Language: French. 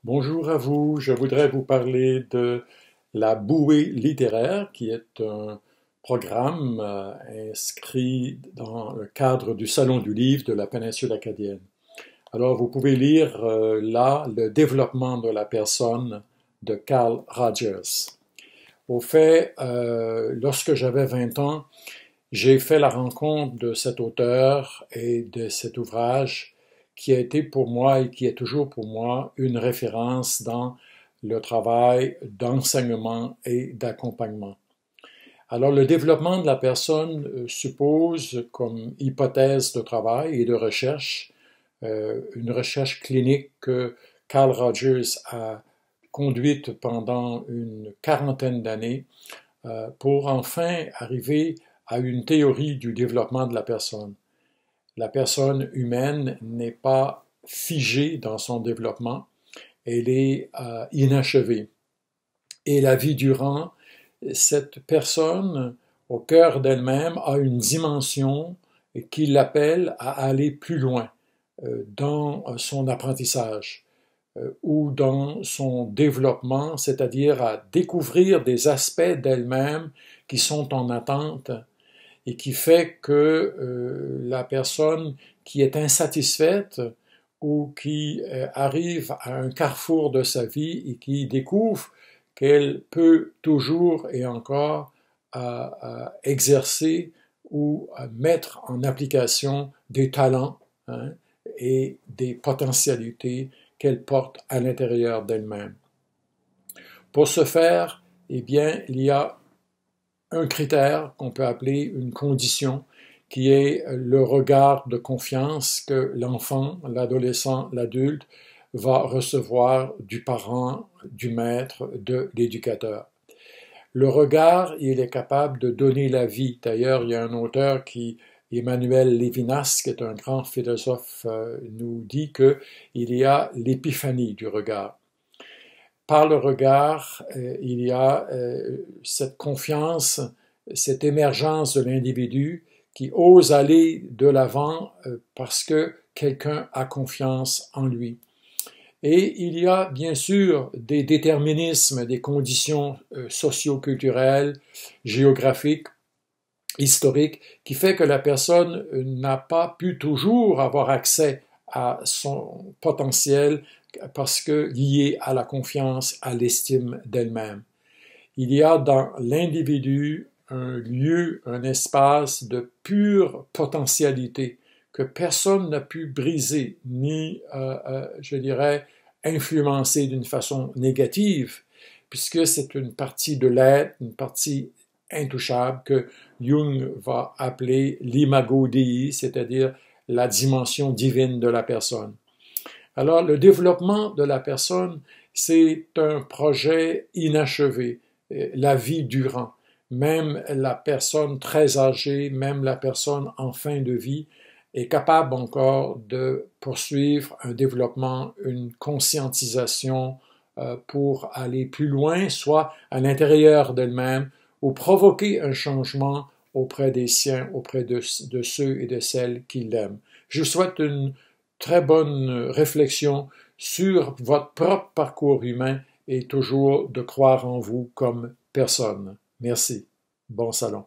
Bonjour à vous, je voudrais vous parler de la bouée littéraire, qui est un programme inscrit dans le cadre du Salon du livre de la péninsule acadienne. Alors, vous pouvez lire là le développement de la personne de Carl Rogers. Au fait, lorsque j'avais 20 ans, j'ai fait la rencontre de cet auteur et de cet ouvrage qui a été pour moi et qui est toujours pour moi une référence dans le travail d'enseignement et d'accompagnement. Alors, le développement de la personne suppose comme hypothèse de travail et de recherche une recherche clinique que Carl Rogers a conduite pendant une quarantaine d'années pour enfin arriver à une théorie du développement de la personne. La personne humaine n'est pas figée dans son développement, elle est inachevée. Et la vie durant, cette personne, au cœur d'elle-même, a une dimension qui l'appelle à aller plus loin dans son apprentissage ou dans son développement, c'est-à-dire à découvrir des aspects d'elle-même qui sont en attente et qui fait que la personne qui est insatisfaite ou qui arrive à un carrefour de sa vie et qui découvre qu'elle peut toujours et encore exercer ou mettre en application des talents hein, et des potentialités qu'elle porte à l'intérieur d'elle-même. Pour ce faire, eh bien, il y a un critère qu'on peut appeler une condition, qui est le regard de confiance que l'enfant, l'adolescent, l'adulte va recevoir du parent, du maître, de l'éducateur. Le regard, il est capable de donner la vie. D'ailleurs, il y a un auteur Emmanuel Levinas, qui est un grand philosophe, nous dit qu'il y a l'épiphanie du regard. Par le regard, il y a cette confiance, cette émergence de l'individu qui ose aller de l'avant parce que quelqu'un a confiance en lui. Et il y a bien sûr des déterminismes, des conditions socio-culturelles, géographiques, historiques, qui fait que la personne n'a pas pu toujours avoir accès à son potentiel parce que lié à la confiance, à l'estime d'elle-même. Il y a dans l'individu un lieu, un espace de pure potentialité que personne n'a pu briser, ni, je dirais, influencer d'une façon négative, puisque c'est une partie de l'être, une partie intouchable que Jung va appeler l'imago Dei, c'est-à-dire la dimension divine de la personne. Alors, le développement de la personne, c'est un projet inachevé, la vie durant. Même la personne très âgée, même la personne en fin de vie est capable encore de poursuivre un développement, une conscientisation pour aller plus loin, soit à l'intérieur d'elle-même, ou provoquer un changement auprès des siens, auprès de ceux et de celles qui l'aiment. Je vous souhaite une très bonne réflexion sur votre propre parcours humain et toujours de croire en vous comme personne. Merci. Bon salon.